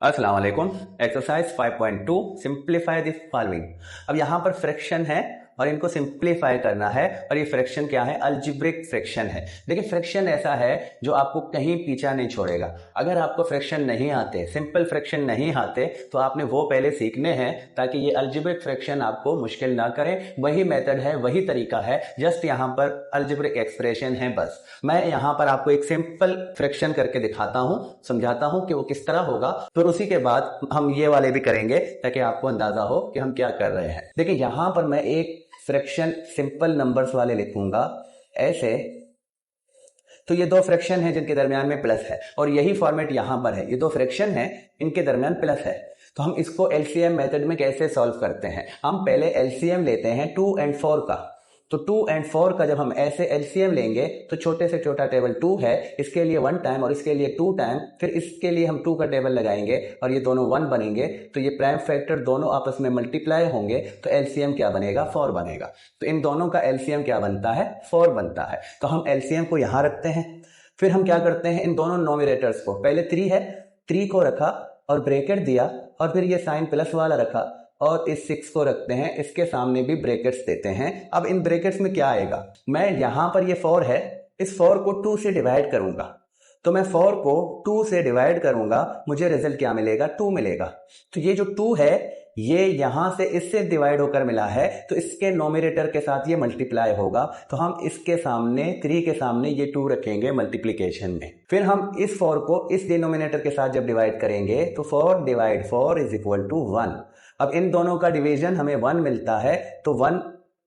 अस्सलाम वालेकुम। Exercise 5.2 simplify this following. अब यहाँ पर फ्रैक्शन है और इनको सिंप्लीफाई करना है और ये फ्रैक्शन क्या है? अलजेब्रिक फ्रैक्शन है। देखिए फ्रैक्शन ऐसा है जो आपको कहीं पीछा नहीं छोड़ेगा। अगर आपको फ्रैक्शन नहीं आते, सिंपल फ्रैक्शन नहीं आते, तो आपने वो पहले सीखने हैं ताकि ये अलजेब्रिक फ्रैक्शन आपको मुश्किल ना करें। वही मेथड है, वही तरीका है, जस्ट यहाँ पर अलजेब्रिक एक्सप्रेशन है बस। मैं यहाँ पर आपको एक सिंपल फ्रैक्शन करके दिखाता हूँ, समझाता हूँ कि वो किस तरह होगा, फिर उसी के बाद हम ये वाले भी करेंगे ताकि आपको अंदाजा हो कि हम क्या कर रहे हैं। देखिए यहाँ पर मैं एक फ्रैक्शन सिंपल नंबर्स वाले लिखूंगा ऐसे। तो ये दो फ्रैक्शन है जिनके दरमियान में प्लस है और यही फॉर्मेट यहां पर है। ये दो फ्रैक्शन है, इनके दरमियान प्लस है। तो हम इसको एलसीएम मेथड में कैसे सॉल्व करते हैं? हम पहले एलसीएम लेते हैं 2 और 4 का। तो 2 और 4 का जब हम ऐसे एलसीएम लेंगे तो छोटे से छोटा टेबल 2 है, इसके लिए 1 टाइम और इसके लिए 2 टाइम, फिर इसके लिए हम 2 का टेबल लगाएंगे और ये दोनों 1 बनेंगे। तो ये प्राइम फैक्टर दोनों आपस में मल्टीप्लाई होंगे तो एलसीएम क्या बनेगा? 4 बनेगा। तो इन दोनों का एलसीएम क्या बनता है? 4 बनता है। तो हम एलसीएम को यहां रखते हैं। फिर हम क्या करते हैं? इन दोनों नोमिनेटर्स को, पहले 3 है, 3 को रखा और ब्रैकेट दिया और फिर ये साइन प्लस वाला रखा और इस 6 को रखते हैं, इसके सामने भी ब्रैकेट्स देते हैं। अब इन ब्रैकेट्स में क्या आएगा? मैं यहां पर ये 4 है, इस 4 को 2 से डिवाइड करूंगा। तो मैं 4 को 2 से डिवाइड करूंगा, मुझे रिजल्ट क्या मिलेगा? 2 मिलेगा। तो ये जो 2 है ये यहां से इससे डिवाइड होकर मिला है, तो इसके नोमिनेटर के साथ ये मल्टीप्लाई होगा। तो हम इसके सामने 3 के सामने ये 2 रखेंगे मल्टीप्लीकेशन में। फिर हम इस 4 को इस डिनोमिनेटर के साथ जब डिवाइड करेंगे तो 4 डिवाइड 4 इज इक्वल टू 1। अब इन दोनों का डिवीजन हमें 1 मिलता है, तो 1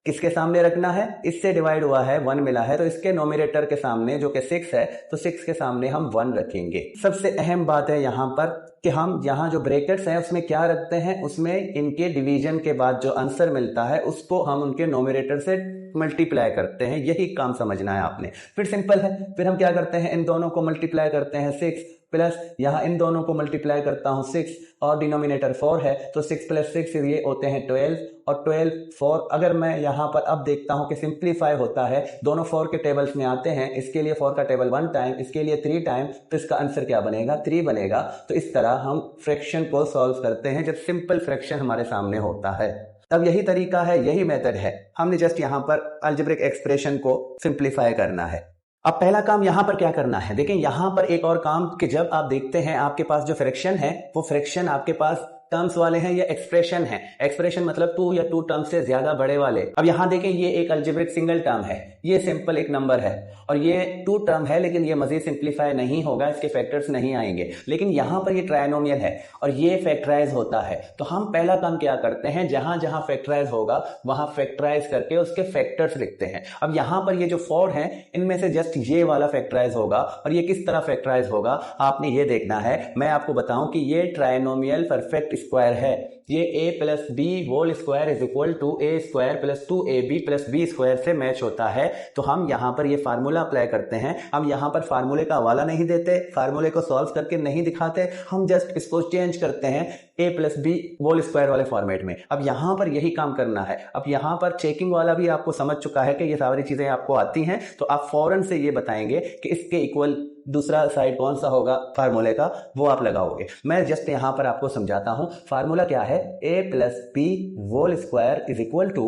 किसके सामने रखना है? इससे डिवाइड हुआ है, 1 मिला है, तो इसके नोमिनेटर के सामने जो कि 6 है, तो 6 के सामने हम 1 रखेंगे। सबसे अहम बात है यहां पर कि हम यहां जो ब्रैकेट्स हैं उसमें क्या रखते हैं? उसमें इनके डिवीजन के बाद जो आंसर मिलता है उसको हम उनके नोमिनेटर से मल्टीप्लाई करते हैं। यही काम समझना है आपने। फिर सिंपल है, फिर हम क्या करते हैं? इन दोनों को मल्टीप्लाई करते हैं 6 प्लस यहां इन दोनों को मल्टीप्लाई करता हूं 6 और डिनोमिनेटर 4 है, तो 6 प्लस 6 ये होते हैं 12 और 12 4। अगर मैं यहां पर अब देखता हूं कि सिंप्लीफाई होता है, दोनों 4 के टेबल्स में आते हैं, इसके लिए 4 का टेबल 1 टाइम, इसके लिए 3 टाइम, तो इसका आंसर क्या बनेगा? 3 बनेगा। तो इस तरह हम फ्रैक्शन को सॉल्व करते हैं जब सिंपल फ्रैक्शन हमारे सामने होता है। अब यही तरीका है, यही मेथड है। हमने जस्ट यहां पर अलजेब्रिक एक्सप्रेशन को सिंप्लीफाई करना है। अब पहला काम यहां पर क्या करना है? देखिए यहां पर एक और काम कि जब आप देखते हैं आपके पास जो फ्रैक्शन है वो फ्रैक्शन आपके पास टर्म्स वाले हैं या एक्सप्रेशन है। एक्सप्रेशन मतलब 2 या 2 टर्म्स से ज्यादा बड़े वाले। अब यहां देखें ये एक अलजेब्रिक सिंगल टर्म है, ये सिंपल एक नंबर है और ये 2 टर्म है, लेकिन ये मजीद सिंप्लीफाई नहीं होगा, इसके फैक्टर्स नहीं आएंगे। लेकिन यहां पर ये ट्राइनोमियल है और ये फैक्टराइज होता है। तो हम पहला काम क्या करते हैं? जहां जहां फैक्टराइज होगा वहां फैक्टराइज करके उसके फैक्टर्स लिखते हैं। अब यहां पर ये जो 4 है इनमें से जस्ट ये वाला फैक्टराइज होगा और ये किस तरह फैक्टराइज होगा आपने ये देखना है। मैं आपको बताऊं कि ये ट्राइनोमियल परफेक्ट स्क्वायर है। ये a plus B whole square is equal to A square plus 2ab plus B square से मैच होता है। तो हम यहां पर ये फार्मूला अप्लाई करते हैं। हम यहां पर फार्मूले का हवाला नहीं देते, फार्मूले को सॉल्व करके नहीं दिखाते, हम जस्ट इसको चेंज करते हैं a plus B whole square वाले फॉर्मेट में। अब यहां पर यही काम करना है। अब यहां पर चेकिंग वाला भी आपको समझ चुका है कि ये सारी चीजें आपको आती हैं, तो आप फौरन से ये बताएंगे कि इसके इक्वल दूसरा साइड कौन सा होगा फार्मूले का, वो आप लगाओगे। मैं जस्ट यहां पर आपको समझाता हूं। फार्मूला क्या है? a plus B whole square is equal to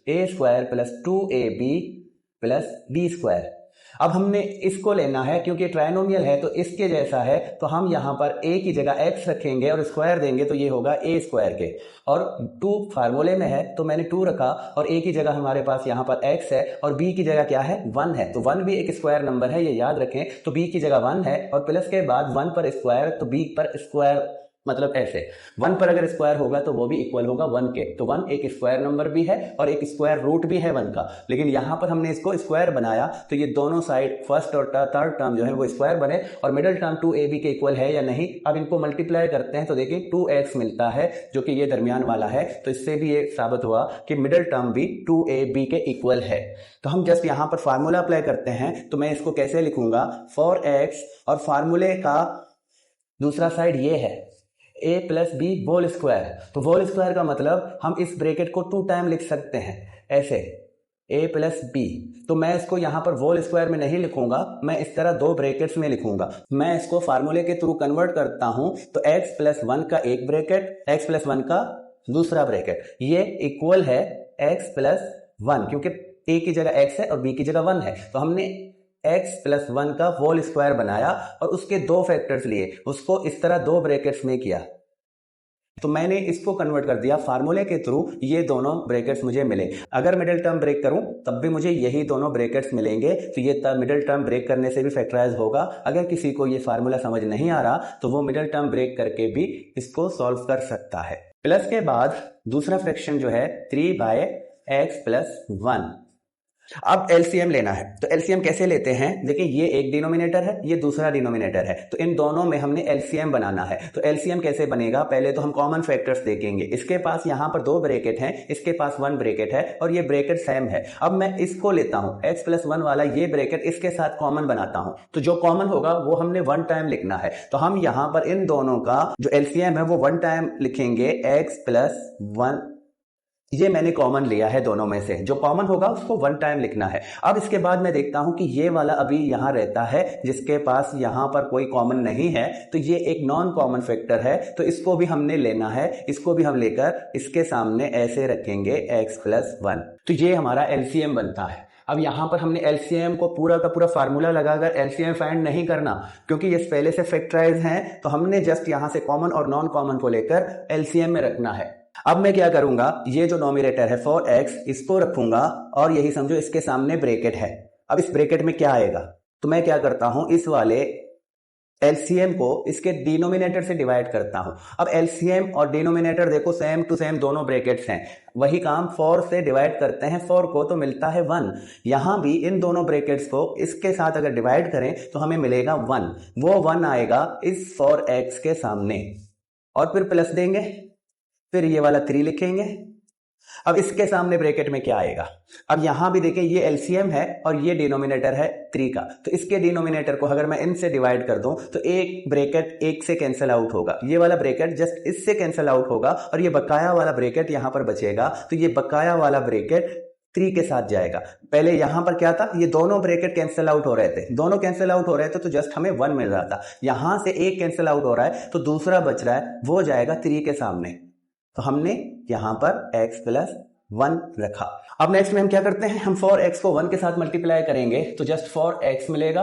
A square plus 2ab plus B square. अब हमने इसको लेना है क्योंकि ट्राइनोमियल है तो इसके जैसा है, तो हम यहां पर a की जगह x रखेंगे और स्क्वायर देंगे तो ये होगा a स्क्वायर के। और 2 फार्मूले में है तो मैंने 2 रखा और a की जगह हमारे पास यहां पर x है और b की जगह क्या है? 1 है। तो 1 भी एक स्क्वायर नंबर है, ये याद रखें। तो b की जगह 1 है और प्लस के बाद 1 पर स्क्वायर, तो b पर स्क्वायर मतलब ऐसे 1 पर अगर स्क्वायर होगा तो वो भी इक्वल होगा 1 के। तो 1 एक स्क्वायर नंबर भी है और एक स्क्वायर रूट भी है 1 का, लेकिन यहां पर हमने इसको स्क्वायर बनाया तो ये दोनों साइड फर्स्ट और थर्ड टर्म जो है वो स्क्वायर बने और मिडिल टर्म 2ab के इक्वल है या नहीं। अब इनको मल्टीप्लाई करते हैं तो देखिए 2x मिलता है जो कि ये दरमियान वाला है, तो इससे भी ये साबित हुआ कि मिडिल टर्म भी 2ab के इक्वल है। तो हम जस्ट यहां पर फार्मूला अप्लाई करते हैं। तो मैं इसको कैसे लिखूंगा? 4x और फार्मूले का दूसरा साइड ये है a plus B whole square. तो होल स्क्वायर का मतलब हम इस ब्रैकेट को 2 टाइम लिख सकते हैं ऐसे, ए प्लस बी। तो मैं इसको यहाँ पर होल स्क्वायर में नहीं लिखूंगा, मैं इस तरह दो ब्रैकेट्स में लिखूंगा। मैं इसको फार्मूले के थ्रू कन्वर्ट करता हूं तो x प्लस 1 का एक ब्रैकेट, x प्लस 1 का दूसरा ब्रैकेट, ये इक्वल है x प्लस 1, क्योंकि a की जगह x है और b की जगह 1 है, तो हमने x प्लस 1 का होल स्क्वायर बनाया और उसके दो फैक्टर्स लिए, उसको इस तरह दो ब्रैकेट्स में किया। तो मैंने इसको कन्वर्ट कर दिया फार्मूले के थ्रू, ये दोनों ब्रैकेट्स मुझे मिले। अगर मिडिल टर्म ब्रेक करूं तब भी मुझे यही दोनों ब्रैकेट्स मिलेंगे, तो ये मिडिल टर्म ब्रेक करने से भी फैक्टराइज होगा। अगर किसी को ये फार्मूला समझ नहीं आ रहा तो वो मिडिल टर्म ब्रेक करके भी इसको सॉल्व कर सकता है। प्लस के बाद दूसरा फ्रैक्शन जो है 3/x प्लस 1। अब एलसीएम लेना है, तो एलसीएम कैसे लेते हैं? देखिए ये एक डिनोमिनेटर है, ये दूसरा डिनोमिनेटर है, तो इन दोनों में हमने एलसीएम बनाना है। तो एलसीएम कैसे बनेगा? पहले तो हम कॉमन फैक्टर्स देखेंगे। इसके पास यहाँ पर दो ब्रैकेट हैं, इसके पास 1 ब्रैकेट है और ये ब्रैकेट सेम है। अब मैं इसको लेता हूँ, x प्लस 1 वाला ये ब्रैकेट इसके साथ कॉमन बनाता हूँ, तो जो कॉमन होगा वो हमने 1 टाइम लिखना है। तो हम यहाँ पर इन दोनों का जो एलसीएम है वो 1 टाइम लिखेंगे, x प्लस 1। ये मैंने कॉमन लिया है दोनों में से, जो कॉमन होगा उसको 1 टाइम लिखना है। अब इसके बाद मैं देखता हूं कि ये वाला अभी यहां रहता है, जिसके पास यहां पर कोई कॉमन नहीं है, तो ये एक नॉन कॉमन फैक्टर है, तो इसको भी हमने लेना है। इसको भी हम लेकर इसके सामने ऐसे रखेंगे x प्लस 1, तो ये हमारा एलसीएम बनता है। अब यहां पर हमने एलसीएम को पूरा का पूरा फार्मूला लगाकर एलसीएम फाइंड नहीं करना, क्योंकि ये पहले से फैक्टराइज हैं, तो हमने जस्ट यहां से कॉमन और नॉन कॉमन को लेकर एलसीएम में रखना है। अब मैं क्या करूंगा, ये जो नॉमिनेटर है 4x, इसको रखूंगा और यही समझो इसके सामने ब्रैकेट है। अब इस ब्रैकेट में क्या आएगा, तो मैं क्या करता हूं, इस वाले एलसीएम को इसके डिनोमिनेटर से डिवाइड करता हूं। अब एलसीएम और डिनोमिनेटर देखो सेम टू सेम दोनों ब्रैकेट्स हैं, वही काम 4 से डिवाइड करते हैं 4 को, तो मिलता है 1। यहां भी इन दोनों ब्रैकेट्स को इसके साथ अगर डिवाइड करें तो हमें मिलेगा 1, वो 1 आएगा इस 4x के सामने और फिर प्लस देंगे, फिर ये वाला 3 लिखेंगे। अब इसके सामने ब्रैकेट में क्या आएगा, अब यहां भी देखें ये एलसीएम है और ये डिनोमिनेटर है 3 का, तो इसके डिनोमिनेटर को अगर मैं इनसे डिवाइड कर दूं तो एक ब्रैकेट एक से कैंसिल आउट होगा, ये वाला ब्रैकेट जस्ट इससे कैंसिल आउट होगा और ये बकाया वाला ब्रैकेट यहां पर बचेगा, तो ये बकाया वाला ब्रैकेट 3 के साथ जाएगा। पहले यहां पर क्या था, ये दोनों ब्रैकेट कैंसिल आउट हो रहे थे, दोनों कैंसिल आउट हो रहे थे, तो जस्ट हमें 1 मिल रहा था। यहां से एक कैंसिल आउट हो रहा है तो दूसरा बच रहा है, वो जाएगा 3 के सामने, तो हमने यहां पर x प्लस 1 रखा। अब नेक्स्ट में हम क्या करते हैं, हम 4x को 1 के साथ मल्टीप्लाई करेंगे तो जस्ट 4x मिलेगा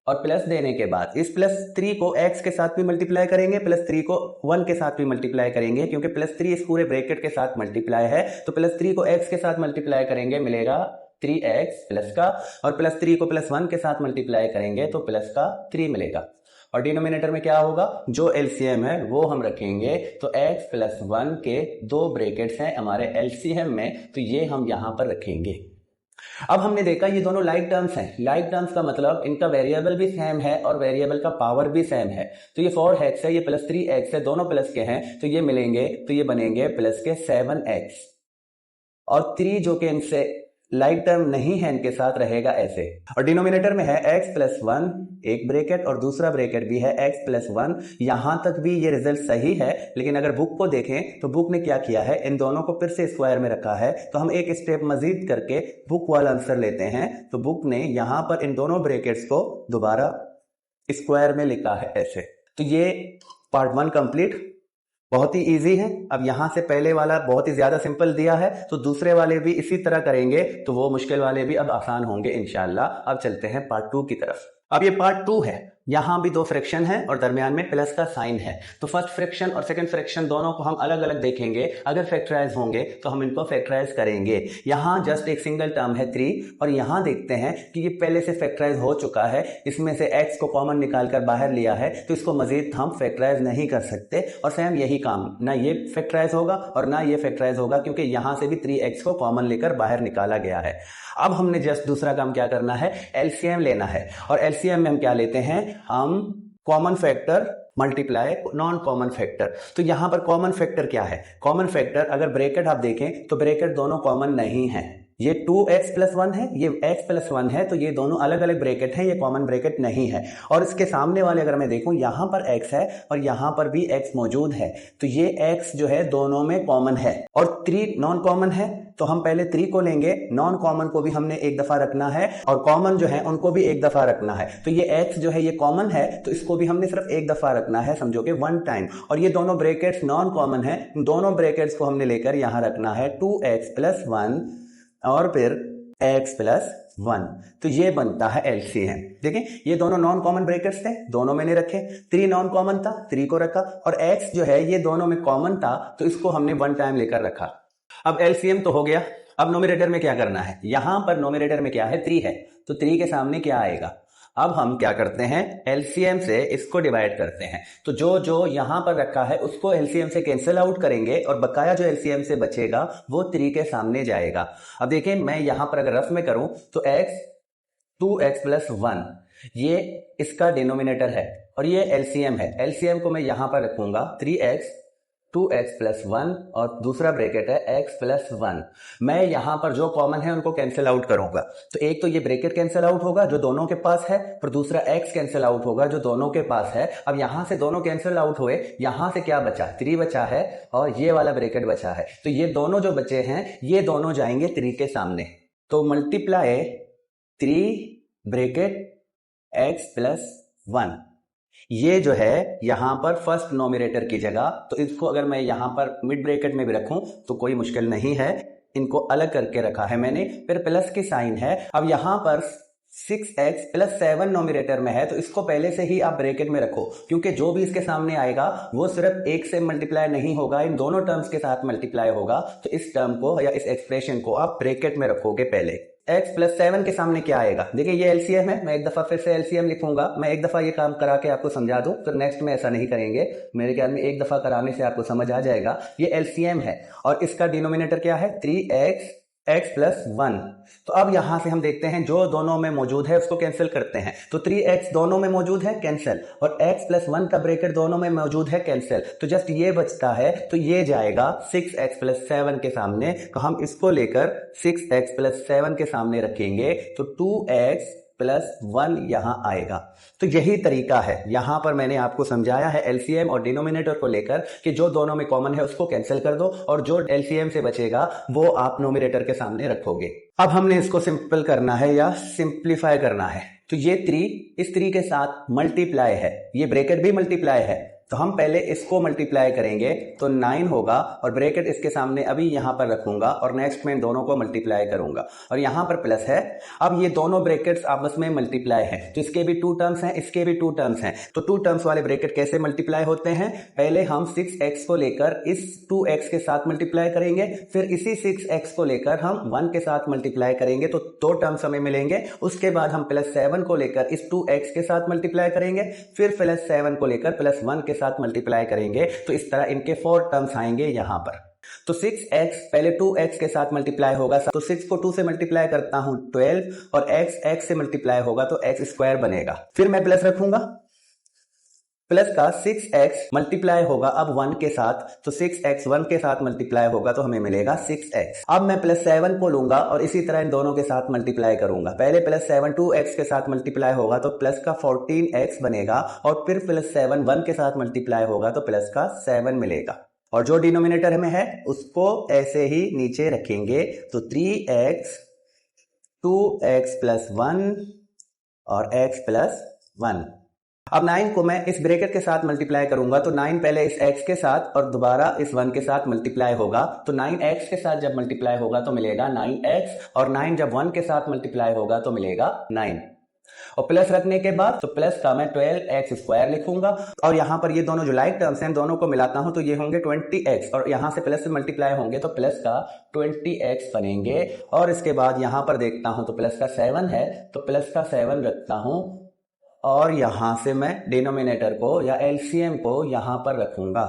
और प्लस देने के बाद इस प्लस 3 को x के साथ भी मल्टीप्लाई करेंगे, प्लस 3 को 1 के साथ भी मल्टीप्लाई करेंगे, क्योंकि प्लस 3 इस पूरे ब्रैकेट के साथ मल्टीप्लाई है, तो प्लस 3 को x के साथ मल्टीप्लाई करेंगे, मिलेगा 3x प्लस का, और प्लस 3 को प्लस 1 के साथ मल्टीप्लाई करेंगे तो प्लस का 3 मिलेगा। और डिनोमिनेटर में क्या होगा, जो एलसीएम है वो हम रखेंगे, तो x प्लस 1 के दो ब्रैकेट्स हैं हमारे एलसीएम में, तो ये हम यहां पर रखेंगे। अब हमने देखा ये दोनों लाइक टर्म्स हैं। लाइक टर्म्स का मतलब इनका वेरिएबल भी सेम है और वेरिएबल का पावर भी सेम है, तो ये 4x है, ये प्लस 3x है, दोनों प्लस के हैं, तो ये मिलेंगे, तो ये बनेंगे प्लस के 7x, और 3 जो कि इनसे लाइक टर्म नहीं है इनके साथ रहेगा ऐसे। और डिनोमिनेटर में है x प्लस 1 एक ब्रैकेट और दूसरा ब्रैकेट भी है x प्लस 1। यहां तक भी ये रिजल्ट सही है, लेकिन अगर बुक को देखें तो बुक ने क्या किया है, इन दोनों को फिर से स्क्वायर में रखा है, तो हम एक स्टेप मजीद करके बुक वाला आंसर लेते हैं। तो बुक ने यहां पर इन दोनों ब्रैकेट्स को दोबारा स्क्वायर में लिखा है ऐसे। तो ये पार्ट 1 कंप्लीट, बहुत ही इजी है। अब यहां से पहले वाला बहुत ही ज्यादा सिंपल दिया है, तो दूसरे वाले भी इसी तरह करेंगे, तो वो मुश्किल वाले भी अब आसान होंगे इंशाल्लाह। अब चलते हैं पार्ट 2 की तरफ। अब ये पार्ट 2 है, यहां भी दो फ्रैक्शन है और दरमियान में प्लस का साइन है, तो फर्स्ट फ्रैक्शन और सेकंड फ्रैक्शन दोनों को हम अलग अलग देखेंगे। अगर फैक्टराइज होंगे तो हम इनको फैक्टराइज करेंगे। यहां जस्ट एक सिंगल टर्म है 3, और यहां देखते हैं कि ये पहले से फैक्टराइज हो चुका है, इसमें से x को कॉमन निकालकर बाहर लिया है, तो इसको मजीद हम फैक्टराइज नहीं कर सकते। और सेम यही काम, ना ये फैक्टराइज होगा और ना ये फैक्टराइज होगा, क्योंकि यहां से भी 3x को कॉमन लेकर बाहर निकाला गया है। अब हमने जस्ट दूसरा काम क्या करना है, एलसीएम लेना है, और एलसीएम में हम क्या लेते हैं, हम common factor multiply non common factor. तो यहां पर कॉमन फैक्टर क्या है, कॉमन फैक्टर अगर ब्रैकेट आप देखें तो ब्रैकेट दोनों कॉमन नहीं है, ये 2x+1 है, ये x+1 है, तो ये दोनों अलग अलग ब्रैकेट हैं, ये कॉमन ब्रैकेट नहीं है। और इसके सामने वाले अगर मैं देखूं, यहां पर x है और यहां पर भी x मौजूद है, तो ये x जो है दोनों में कॉमन है। और 3 नॉन कॉमन है, तो हम पहले 3 को लेंगे, नॉन कॉमन को भी हमने एक दफा रखना है और कॉमन जो है उनको भी एक दफा रखना है। तो ये x जो है ये कॉमन है, तो इसको भी हमने सिर्फ एक दफा रखना है, समझो कि 1 टाइम। और ये दोनों ब्रैकेट्स नॉन कॉमन है, दोनों ब्रैकेट्स को हमने लेकर यहां रखना है 2x+1 और फिर x+1, तो ये बनता है एलसीएम। देखिए ये दोनों नॉन कॉमन ब्रैकेट्स थे, दोनों मैंने रखे, 3 नॉन कॉमन था, 3 को रखा, और x जो है ये दोनों में कॉमन था, तो इसको हमने 1 टाइम लेकर रखा। अब एलसीएम तो हो गया, अब नोमिनेटर में क्या करना है, यहां पर नोमिनेटर में क्या है, 3 है, तो 3 के सामने क्या आएगा। अब हम क्या करते हैं, एलसीएम से इसको डिवाइड करते हैं, तो जो जो यहां पर रखा है उसको एलसीएम से कैंसिल आउट करेंगे और बकाया जो एलसीएम से बचेगा वो 3 के सामने जाएगा। अब देखिए मैं यहां पर अगर रफ में करूं तो x 2x+1 ये इसका डिनोमिनेटर है और ये एलसीएम है। एलसीएम को मैं यहां पर रखूंगा 3x 2x+1 और दूसरा ब्रैकेट है x+1। मैं यहां पर जो कॉमन है उनको कैंसिल आउट करूंगा, तो एक तो ये ब्रैकेट कैंसिल आउट होगा जो दोनों के पास है, और दूसरा x कैंसिल आउट होगा जो दोनों के पास है। अब यहां से दोनों कैंसिल आउट हुए, यहां से क्या बचा, 3 बचा है और ये वाला ब्रैकेट बचा है, तो ये दोनों जो बचे हैं ये दोनों जाएंगे 3 के सामने। तो मल्टीप्लाई 3 ब्रैकेट x+1, ये जो है यहां पर फर्स्ट नोमिनेटर की जगह, तो इसको अगर मैं यहां पर मिड ब्रैकेट में भी रखूं तो कोई मुश्किल नहीं है, इनको अलग करके रखा है मैंने, फिर प्लस की साइन है। अब यहां पर 6x+7 नोमिनेटर में है, तो इसको पहले से ही आप ब्रैकेट में रखो, क्योंकि जो भी इसके सामने आएगा वो सिर्फ 1 से मल्टीप्लाई नहीं होगा, इन दोनों टर्म्स के साथ मल्टीप्लाई होगा। तो इस टर्म को या इस एक्सप्रेशन को आप ब्रैकेट में रखोगे पहले। x+7 के सामने क्या आएगा, देखिए ये एलसीएम है, मैं एक दफा फिर से एलसीएम लिखूंगा, मैं एक दफा ये काम करा के आपको समझा दूं, तो नेक्स्ट में ऐसा नहीं करेंगे, मेरे ख्याल में एक दफा कराने से आपको समझ आ जाएगा। ये एलसीएम है और इसका डिनोमिनेटर क्या है, 3x x+1। तो अब यहां से हम देखते हैं जो दोनों में मौजूद है उसको कैंसिल करते हैं, तो 3x दोनों में मौजूद है, कैंसिल, और x+1 का ब्रैकेट दोनों में मौजूद है, कैंसिल, तो जस्ट ये बचता है, तो ये जाएगा 6x+7 के सामने, तो हम इसको लेकर 6x+7 के सामने रखेंगे, तो 2x+1 यहां आएगा। तो यही तरीका है, यहां पर मैंने आपको समझाया है एलसीएम और डिनोमिनेटर को लेकर कि जो दोनों में कॉमन है उसको कैंसिल कर दो और जो एलसीएम से बचेगा वो आप नोमिनेटर के सामने रखोगे। अब हमने इसको सिंपल करना है या सिंप्लीफाई करना है, तो ये 3 इस 3 के साथ मल्टीप्लाई है, ये ब्रैकेट भी मल्टीप्लाई है, तो हम पहले इसको मल्टीप्लाई करेंगे तो 9 होगा और ब्रैकेट इसके सामने अभी यहां पर रखूंगा और नेक्स्ट में दोनों को मल्टीप्लाई करूंगा और यहां पर प्लस है। अब ये दोनों ब्रैकेट्स आपस में मल्टीप्लाई है, तो इसके भी 2 टर्म्स हैं, इसके भी 2 टर्म्स हैं, तो 2 टर्म्स वाले ब्रैकेट कैसे मल्टीप्लाई होते हैं, पहले हम 6x को लेकर इस 2x के साथ मल्टीप्लाई करेंगे, फिर इसी 6x को लेकर हम 1 के साथ मल्टीप्लाई करेंगे, तो 2 टर्म्स हमें मिलेंगे। उसके बाद हम +7 को लेकर इस 2x के साथ मल्टीप्लाई करेंगे, फिर +7 को लेकर +1 के साथ मल्टीप्लाई करेंगे, तो इस तरह इनके 4 टर्म्स आएंगे यहां पर। तो 6x पहले 2x के साथ मल्टीप्लाई होगा, तो 6 को 2 से मल्टीप्लाई करता हूं 12, और x से मल्टीप्लाई होगा तो x² बनेगा, फिर मैं प्लस रखूंगा, प्लस का 6x मल्टीप्लाई होगा अब 1 के साथ, तो 6x 1 के साथ मल्टीप्लाई होगा तो हमें मिलेगा 6x। अब मैं +7 को लूंगा और इसी तरह इन दोनों के साथ मल्टीप्लाई करूंगा, पहले +7 2x के साथ मल्टीप्लाई होगा तो प्लस का 14x बनेगा, और फिर +7 1 के साथ मल्टीप्लाई होगा तो प्लस का 7 मिलेगा, और जो डिनोमिनेटर में है उसको ऐसे ही नीचे रखेंगे, तो 3x 2x+1 और x+1। अब 9 को मैं इस ब्रैकेट के साथ मल्टीप्लाई करूंगा, तो 9 पहले इस x के साथ और दोबारा इस 1 के साथ मल्टीप्लाई होगा, तो 9x के साथ जब मल्टीप्लाई होगा तो मिलेगा 9x, और 9 जब 1 के साथ मल्टीप्लाई होगा तो मिलेगा 9, और प्लस रखने के बाद तो प्लस का मैं 12x² लिखूंगा, और यहां पर ये दोनों जो लाइक टर्म्स हैं दोनों को मिलाता हूं तो ये होंगे 20x, और यहां से प्लस से मल्टीप्लाई होंगे तो प्लस का 20x बनेंगे, और इसके बाद यहां पर देखता हूं तो प्लस का 7 है, तो प्लस का 7 रखता हूं, और यहां से मैं डिनोमिनेटर को या एलसीएम को यहां पर रखूंगा।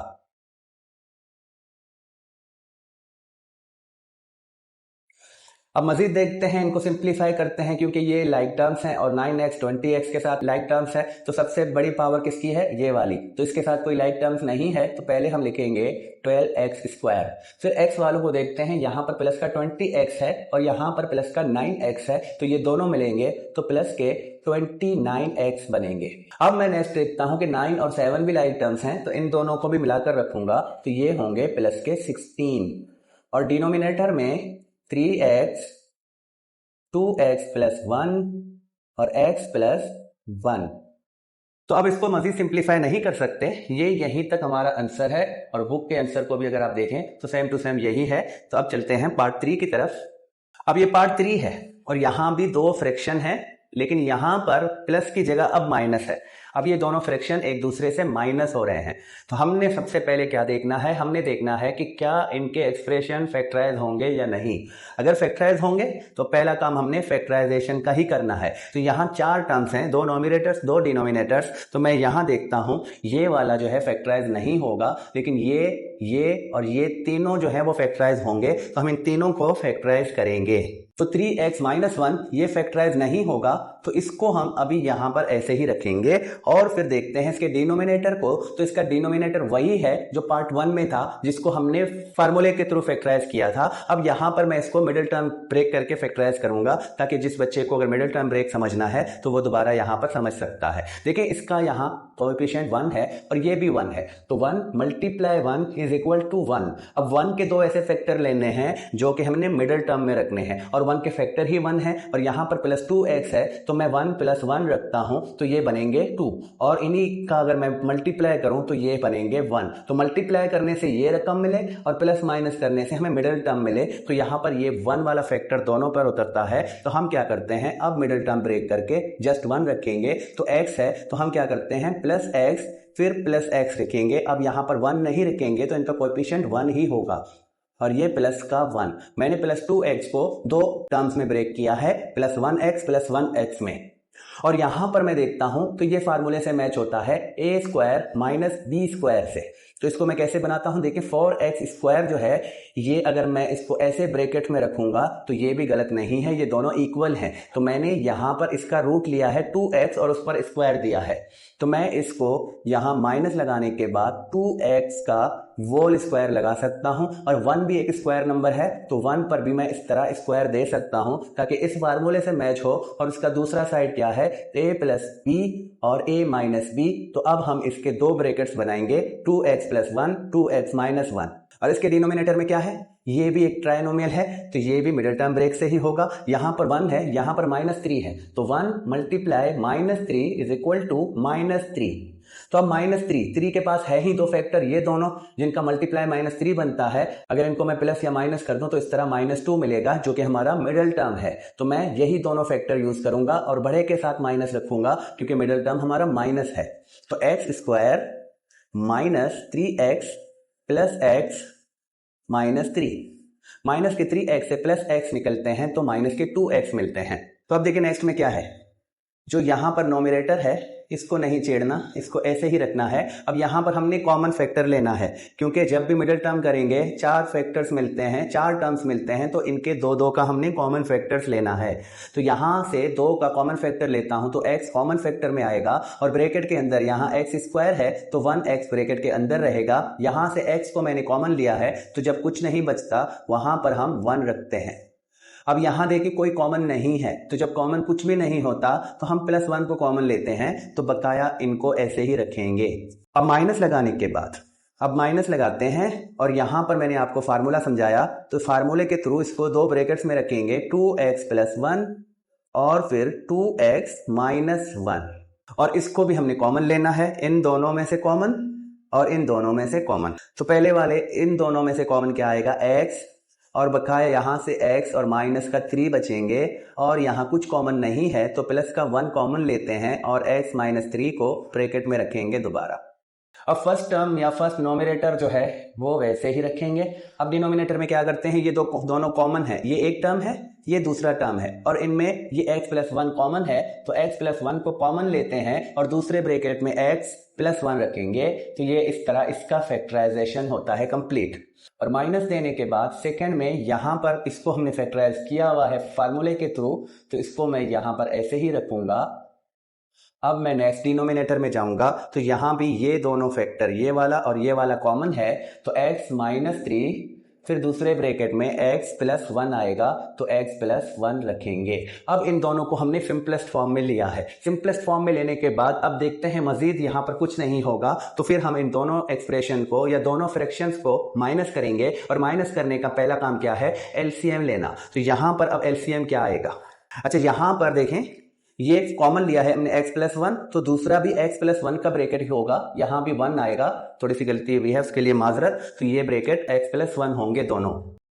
अब मजीद देखते हैं, इनको सिंप्लीफाई करते हैं क्योंकि ये लाइक टर्म्स हैं और 9x 20x के साथ लाइक टर्म्स है, तो सबसे बड़ी पावर किसकी है, ये वाली। तो इसके साथ कोई लाइक टर्म्स नहीं है, तो पहले हम लिखेंगे 12x स्क्वायर। फिर x वालों को देखते हैं, यहाँ पर प्लस का 20x है और यहाँ पर प्लस का 9x है, तो ये दोनों मिलेंगे तो प्लस के 29x बनेंगे। अब मैं नेक्स्ट देखता हूँ कि 9 और 7 भी लाइक टर्म्स हैं, तो इन दोनों को भी मिलाकर रखूंगा, तो ये होंगे प्लस के 16 और डिनोमिनेटर में 3x 2x प्लस 1 और x प्लस 1। तो अब इसको मजीद सिंप्लीफाई नहीं कर सकते, ये यहीं तक हमारा आंसर है और बुक के आंसर को भी अगर आप देखें तो सेम टू सेम यही है। तो अब चलते हैं पार्ट 3 की तरफ। अब ये पार्ट 3 है और यहां भी दो फ्रैक्शन है, लेकिन यहां पर प्लस की जगह अब माइनस है। अब ये दोनों फ्रैक्शन एक दूसरे से माइनस हो रहे हैं, तो हमने सबसे पहले क्या देखना है, हमने देखना है कि क्या इनके एक्सप्रेशन फैक्टराइज होंगे या नहीं। अगर फैक्टराइज होंगे तो पहला काम हमने फैक्टराइजेशन का ही करना है। तो यहाँ 4 टर्म्स हैं, 2 नॉमिनेटर्स 2 डिनोमिनेटर्स, तो मैं यहाँ देखता हूँ ये वाला जो है फैक्टराइज नहीं होगा, लेकिन ये और ये तीनों जो है वो फैक्टराइज होंगे, तो हम इन तीनों को फैक्टराइज करेंगे। तो 3x माइनस 1 ये फैक्टराइज नहीं होगा, तो इसको हम अभी यहां पर ऐसे ही रखेंगे और फिर देखते हैं इसके डिनोमिनेटर को। तो इसका डिनोमिनेटर वही है जो पार्ट 1 में था, जिसको हमने फार्मूले के थ्रू फैक्टराइज किया था। अब यहां पर मैं इसको मिडिल टर्म ब्रेक करके फैक्टराइज करूंगा, ताकि जिस बच्चे को अगर मिडिल टर्म ब्रेक समझना है तो वो दोबारा यहां पर समझ सकता है। देखिए इसका यहाँ कोएफिशिएंट 1 है और ये भी 1 है, तो 1 मल्टीप्लाई 1 इज इक्वल टू 1। अब 1 के दो ऐसे फैक्टर लेने हैं जो कि हमने मिडिल टर्म में रखने हैं, और 1 के फैक्टर ही 1 है और यहां पर प्लस 2x है, तो मैं 1 प्लस 1 रखता हूं, तो ये बनेंगे 2, और इन्हीं का अगर मैं मल्टीप्लाई करूं तो ये बनेंगे 1। तो मल्टीप्लाई करने से ये रकम मिले और प्लस माइनस करने से हमें मिडिल टर्म मिले, तो यहां पर ये 1 वाला फैक्टर दोनों पर उतरता है। तो हम क्या करते हैं, अब मिडिल टर्म ब्रेक करके जस्ट 1 रखेंगे, तो x है तो हम क्या करते हैं प्लस x फिर प्लस x रखेंगे। अब यहां पर 1 नहीं रखेंगे तो इनका कोएफिशिएंट 1 ही होगा, और ये प्लस का 1। मैंने प्लस 2x को 2 टर्म्स में ब्रेक किया है, प्लस 1x प्लस 1x में। और यहां पर मैं देखता हूं तो ये फार्मूले से मैच होता है a square minus b square से। तो इसको मैं कैसे बनाता हूं, देखिए 4x स्क्वायर जो है ये अगर मैं इसको ऐसे ब्रैकेट में रखूंगा तो ये भी गलत नहीं है, ये दोनों इक्वल हैं। तो मैंने यहां पर इसका रूट लिया है 2x और उस पर स्क्वायर दिया है, तो मैं इसको यहां माइनस लगाने के बाद 2x का होल स्क्वायर लगा सकता हूं, और 1 भी एक स्क्वायर नंबर है तो 1 पर भी मैं इस तरह स्क्वायर दे सकता हूं ताकि इस फार्मूले से मैच हो। और उसका दूसरा साइड क्या है, a प्लस b और a माइनस b। तो अब हम इसके 2 ब्रैकेट्स बनाएंगे, 2x प्लस 1 2x माइनस 1, और इसके डिनोमिनेटर में क्या है, ये भी एक ट्राइनोमियल है, तो ये भी मिडिल टर्म ब्रेक से ही होगा। यहां पर 1 है, यहां पर माइनस 3 है, तो 1 multiply minus 3 is equal to minus 3। तो अब माइनस 3 के पास है ही 2 फैक्टर, ये दोनों जिनका मल्टीप्लाई माइनस 3 बनता है। अगर इनको मैं प्लस या माइनस कर दूं तो इस तरह माइनस 2 मिलेगा, जो कि हमारा मिडिल टर्म है। तो मैं यही दोनों फैक्टर यूज करूंगा और बड़े के साथ माइनस रखूंगा क्योंकि मिडिल टर्म हमारा माइनस है। तो x square minus 3x plus x minus 3, minus के 3x से प्लस x निकलते हैं तो माइनस के 2x मिलते हैं। तो अब देखिए नेक्स्ट में क्या है, जो यहां पर नोमिनेटर है इसको नहीं छेड़ना, इसको ऐसे ही रखना है। अब यहां पर हमने कॉमन फैक्टर लेना है, क्योंकि जब भी मिडिल टर्म करेंगे 4 फैक्टर्स मिलते हैं, 4 टर्म्स मिलते हैं, तो इनके 2 का हमने कॉमन फैक्टर्स लेना है। तो यहां से 2 का कॉमन फैक्टर लेता हूं तो x कॉमन फैक्टर में आएगा, और ब्रैकेट के अंदर यहां x स्क्वायर है तो 1x ब्रैकेट के अंदर रहेगा। यहां से x को मैंने कॉमन लिया है, तो जब कुछ नहीं बचता वहां पर हम 1 रखते हैं। अब यहां देखिए कोई कॉमन नहीं है, तो जब कॉमन कुछ भी नहीं होता तो हम प्लस 1 को कॉमन लेते हैं, तो बकाया इनको ऐसे ही रखेंगे। अब माइनस लगाने के बाद अब माइनस लगाते हैं, और यहां पर मैंने आपको फार्मूला समझाया, तो फार्मूले के थ्रू इसको 2 ब्रैकेट्स में रखेंगे, 2x प्लस 1 और फिर 2x माइनस 1, और इसको भी हमने कॉमन लेना है, इन दोनों में से कॉमन और इन दोनों में से कॉमन। तो पहले वाले इन दोनों में से कॉमन क्या आएगा, x, और बकाया यहां से x और माइनस का 3 बचेंगे, और यहां कुछ कॉमन नहीं है तो प्लस का 1 कॉमन लेते हैं और x माइनस 3 को ब्रैकेट में रखेंगे दोबारा। अब फर्स्ट टर्म या फर्स्ट नोमिनेटर जो है वो वैसे ही रखेंगे। अब डिनोमिनेटर में क्या करते हैं, ये दोनों कॉमन है, ये एक टर्म है, ये दूसरा टर्म है, और इनमें ये x प्लस वन कॉमन है, तो x प्लस वन को कॉमन लेते हैं और दूसरे ब्रैकेट में x प्लस वन रखेंगे। तो ये इस तरह इसका फैक्टराइजेशन होता है कंप्लीट। और माइनस देने के बाद सेकंड में यहां पर इसको हमने फैक्टराइज किया हुआ है फार्मूले के थ्रू, तो इसको मैं यहां पर ऐसे ही रखूंगा। अब मैं नेक्स्ट डिनोमिनेटर में जाऊंगा, तो यहां भी ये दोनों फैक्टर, ये वाला और ये वाला कॉमन है, तो x माइनस थ्री, फिर दूसरे ब्रैकेट में x प्लस वन आएगा, तो x प्लस वन रखेंगे। अब इन दोनों को हमने सिंपलेस्ट फॉर्म में लिया है। सिंपलेस्ट फॉर्म में लेने के बाद अब देखते हैं मजीद यहाँ पर कुछ नहीं होगा, तो फिर हम इन दोनों एक्सप्रेशन को या दोनों फ्रैक्शंस को माइनस करेंगे। और माइनस करने का पहला काम क्या है, एलसीएम लेना। तो यहाँ पर अब एलसीएम क्या आएगा, अच्छा यहाँ पर देखें, ये कॉमन लिया है हमने x प्लस वन, तो दूसरा भी x प्लस वन का ब्रैकेट ही होगा, यहां भी वन आएगा, थोड़ी सी गलती हुई है उसके लिए माजरत। तो ये ब्रैकेट x प्लस वन होंगे दोनों।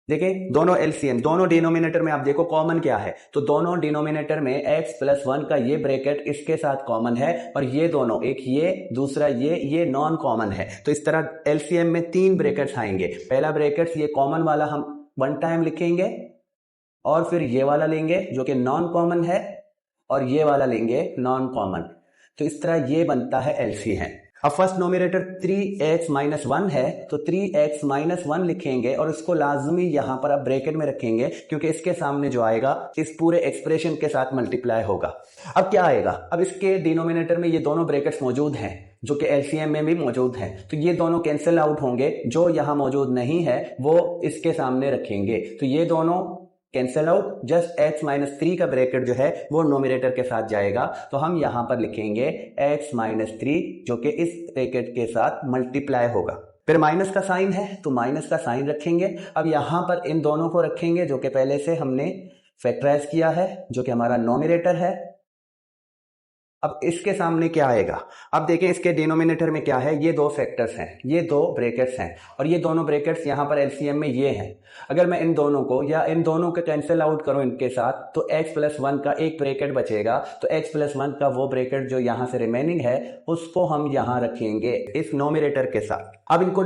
देखिए दोनों एलसीएम, दोनों डिनोमिनेटर में आप देखो कॉमन क्या है, तो दोनों डिनोमिनेटर में x प्लस वन का ये ब्रैकेट इसके साथ कॉमन है, और ये दोनों, एक ये दूसरा ये नॉन कॉमन है। तो इस तरह एलसीएम में तीन ब्रैकेट्स आएंगे। पहला ब्रैकेट ये कॉमन वाला हम वन टाइम लिखेंगे, और फिर ये वाला लेंगे जो कि नॉन कॉमन है, और ये वाला लेंगे नॉन कॉमन। तो इस तरह ये बनता है एलसीएम। अब first nominator 3x minus one है, तो 3x माइनस वन लिखेंगे और इसको लाजमी यहां पर अब ब्रैकेट में रखेंगे, क्योंकि इसके सामने जो आएगा इस पूरे एक्सप्रेशन के साथ मल्टीप्लाई होगा। अब क्या आएगा, अब इसके डिनोमिनेटर में ये दोनों ब्रैकेट्स मौजूद हैं जो कि एलसीएम में भी मौजूद हैं, तो ये दोनों कैंसिल आउट होंगे। जो यहां मौजूद नहीं है वो इसके सामने रखेंगे, तो ये दोनों cancel out. Just x minus three का ब्रैकेट जो है वो नोमिनेटर के साथ जाएगा, तो हम यहां पर लिखेंगे x माइनस थ्री जो कि इस ब्रैकेट के साथ मल्टीप्लाई होगा। फिर माइनस का साइन है तो माइनस का साइन रखेंगे। अब यहां पर इन दोनों को रखेंगे जो कि पहले से हमने फैक्टराइज किया है, जो कि हमारा नोमिनेटर है। अब इसके सामने क्या आएगा, अब देखें इसके डिनोमिनेटर में क्या है, ये दो फैक्टर्स हैं, ये दो ब्रैकेट्स हैं, और ये दोनों ब्रैकेट्स यहां पर एलसीएम में ये हैं। अगर मैं इन दोनों को या इन दोनों को कैंसिल आउट करूं इनके साथ, तो x प्लस वन का एक ब्रैकेट बचेगा, तो x प्लस वन का वो ब्रैकेट जो यहां से रिमेनिंग है उसको हम यहां रखेंगे इस नोमिनेटर के साथ। अब इनको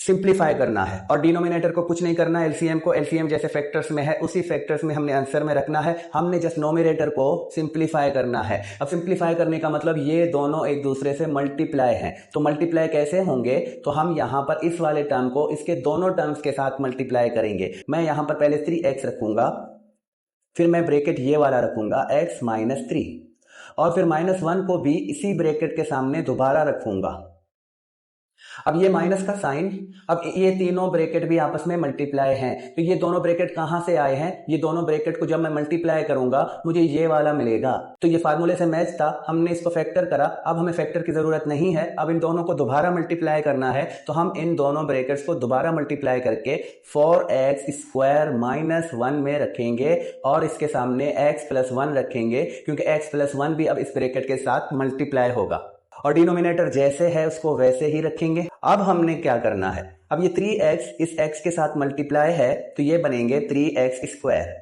सिंप्लीफाई करना है, और डिनोमिनेटर को कुछ नहीं करना है, एलसीएम को एलसीएम जैसे फैक्टर्स में है उसी फैक्टर्स में हमने आंसर में रखना है। हमने जस्ट नोमिनेटर को सिंप्लीफाई करना है। अब सिंप्लीफाई करने का मतलब ये दोनों एक दूसरे से मल्टीप्लाई हैं, तो मल्टीप्लाई कैसे होंगे, तो हम यहां पर इस वाले टर्म को इसके दोनों टर्म्स के साथ मल्टीप्लाई करेंगे। मैं यहां पर पहले 3x रखूंगा, फिर मैं ब्रैकेट ये वाला रखूंगा x माइनस थ्री, और फिर माइनस वन को भी इसी ब्रैकेट के सामने दोबारा रखूंगा। अब ये माइनस का साइन, अब ये तीनों ब्रैकेट भी आपस में मल्टीप्लाई हैं, तो ये दोनों ब्रैकेट कहां से आए हैं, ये दोनों ब्रैकेट को जब मैं मल्टीप्लाई करूंगा मुझे ये वाला मिलेगा। तो ये फार्मूले से मैच था, हमने इसको फैक्टर करा, अब हमें फैक्टर की जरूरत नहीं है। अब इन दोनों को दोबारा मल्टीप्लाई करना है, तो हम इन दोनों ब्रैकेट्स को दोबारा मल्टीप्लाई करके 4x स्क्वायर माइनस वन में रखेंगे, और इसके सामने x प्लस वन रखेंगे, क्योंकि x प्लस वन भी अब इस ब्रैकेट के साथ मल्टीप्लाई होगा, और डिनोमिनेटर जैसे है उसको वैसे ही रखेंगे। अब हमने क्या करना है, अब ये 3x इस x के साथ मल्टीप्लाई है, तो ये बनेंगे 3x square.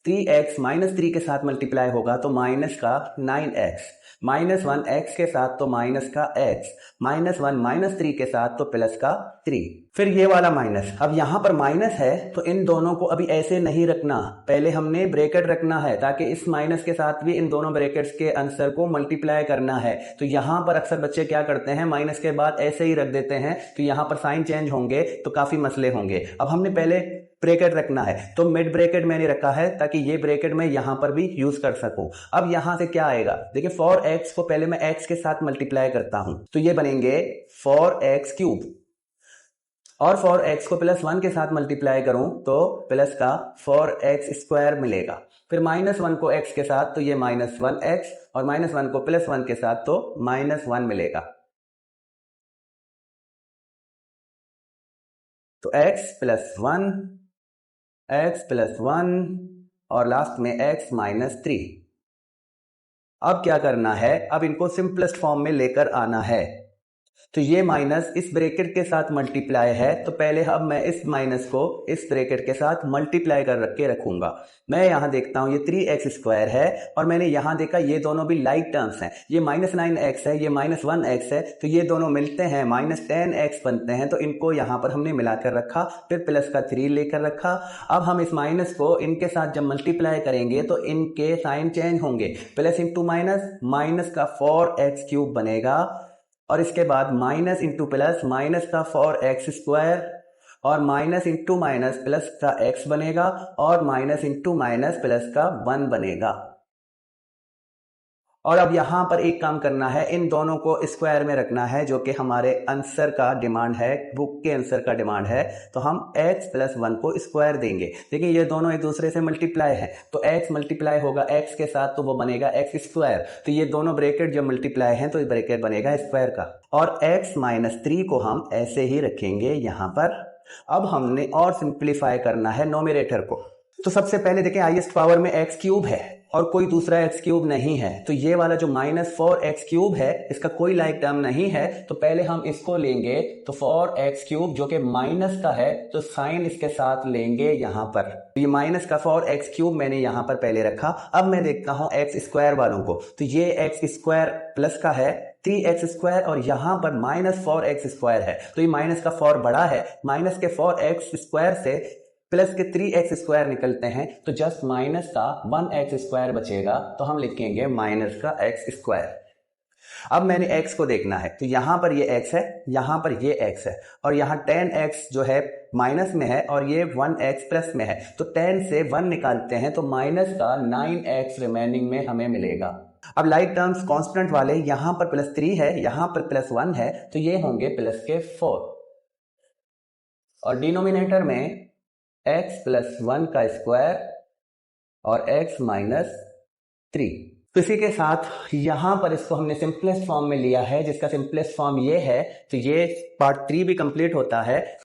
3x minus three के साथ मल्टीप्लाई होगा तो माइनस का 9x, माइनस वन x के साथ तो माइनस का x, minus one minus three के साथ तो प्लस का 3, फिर ये वाला माइनस। अब यहां पर माइनस है तो इन दोनों को अभी ऐसे नहीं रखना, पहले हमने ब्रैकेट रखना है, ताकि इस माइनस के साथ भी इन दोनों ब्रैकेट्स के आंसर को मल्टीप्लाई करना है। तो यहां पर अक्सर बच्चे क्या करते हैं, माइनस के बाद ऐसे ही रख देते हैं, तो यहां पर साइन चेंज होंगे तो काफी मसले होंगे। अब हमने पहले ब्रैकेट रखना है, तो मिड ब्रैकेट मैंने रखा है ताकि ये ब्रैकेट मैं यहां पर भी यूज कर सकूं। अब यहां से क्या आएगा, देखिए 4x को पहले मैं x के साथ मल्टीप्लाई करता हूं, तो ये बनेंगे 4x क्यूब, और 4x को प्लस वन के साथ मल्टीप्लाई करूं तो प्लस का 4x स्क्वायर मिलेगा। फिर माइनस वन को x के साथ तो ये माइनस वन x, और माइनस वन को प्लस वन के साथ तो माइनस वन मिलेगा। तो x प्लस वन और लास्ट में x माइनस थ्री। अब क्या करना है, अब इनको सिंपलेस्ट फॉर्म में लेकर आना है। तो ये माइनस इस ब्रैकेट के साथ मल्टीप्लाई है, तो पहले अब मैं इस माइनस को इस ब्रैकेट के साथ मल्टीप्लाई कर रख के रखूंगा। मैं यहाँ देखता हूँ ये 3x² है और मैंने यहाँ देखा ये दोनों भी लाइक टर्म्स हैं, ये -9x है, ये -1x है, तो ये दोनों मिलते हैं -10x बनते हैं, तो इनको यहाँ पर हमने मिलाकर रखा, फिर प्लस का 3 लेकर रखा। अब हम इस माइनस को इनके साथ जब मल्टीप्लाई करेंगे तो इनके साइन चेंज होंगे, प्लस इंटू माइनस, माइनस का 4x³ बनेगा और इसके बाद माइनस इंटू प्लस, माइनस का 4x² और माइनस इंटू माइनस प्लस का x बनेगा और माइनस इंटू माइनस प्लस का 1 बनेगा। और अब यहां पर एक काम करना है, इन दोनों को स्क्वायर में रखना है, जो कि हमारे आंसर का डिमांड है, बुक के आंसर का डिमांड है। तो हम x + 1 को स्क्वायर देंगे। देखिए ये दोनों एक दूसरे से मल्टीप्लाई है, तो x मल्टीप्लाई होगा x के साथ तो वो बनेगा x²। तो ये दोनों ब्रैकेट जब मल्टीप्लाई हैं तो ये ब्रैकेट बनेगा स्क्वायर का। और x - 3 को हम ऐसे ही रखेंगे यहां पर। अब हमने और सिंप्लीफाई करना है नोमिनेटर को। तो सबसे पहले देखें हाईएस्ट पावर में x³ है और कोई दूसरा x³ नहीं है, तो ये वाला जो -4x³ है इसका कोई लाइक टर्म नहीं है, तो पहले हम इसको लेंगे। तो 4x³ जो कि माइनस का है तो साइन इसके साथ लेंगे यहां पर। तो ये माइनस का 4x³ मैंने यहां पर पहले रखा। अब मैं देखता हूं x² वालों को, तो ये x² प्लस का है 3x² और यहां पर -4x² है, तो ये माइनस का 4 बड़ा है, माइनस के 4x² से प्लस के 3x² निकलते हैं, तो जस्ट माइनस का 1x² बचेगा, तो हम लिखेंगे माइनस का x²। अब मैंने x को देखना है, तो यहां पर ये x है, यहां पर ये x है और यहां 10x जो है माइनस में है और ये 1x प्लस में है, तो 10 से 1 निकालते हैं तो माइनस का 9x रिमेनिंग में हमें मिलेगा। अब लाइक टर्म्स कांस्टेंट वाले, यहां पर +3 है, यहां पर +1 है, तो ये होंगे प्लस के 4 और डिनोमिनेटर में x + 1 का स्क्वायर और x - 3। तो इसी के साथ यहां पर इसको हमने सिंपलेस्ट फॉर्म में लिया है, जिसका सिंपलेस्ट फॉर्म ये है। तो ये पार्ट 3 भी कंप्लीट होता है।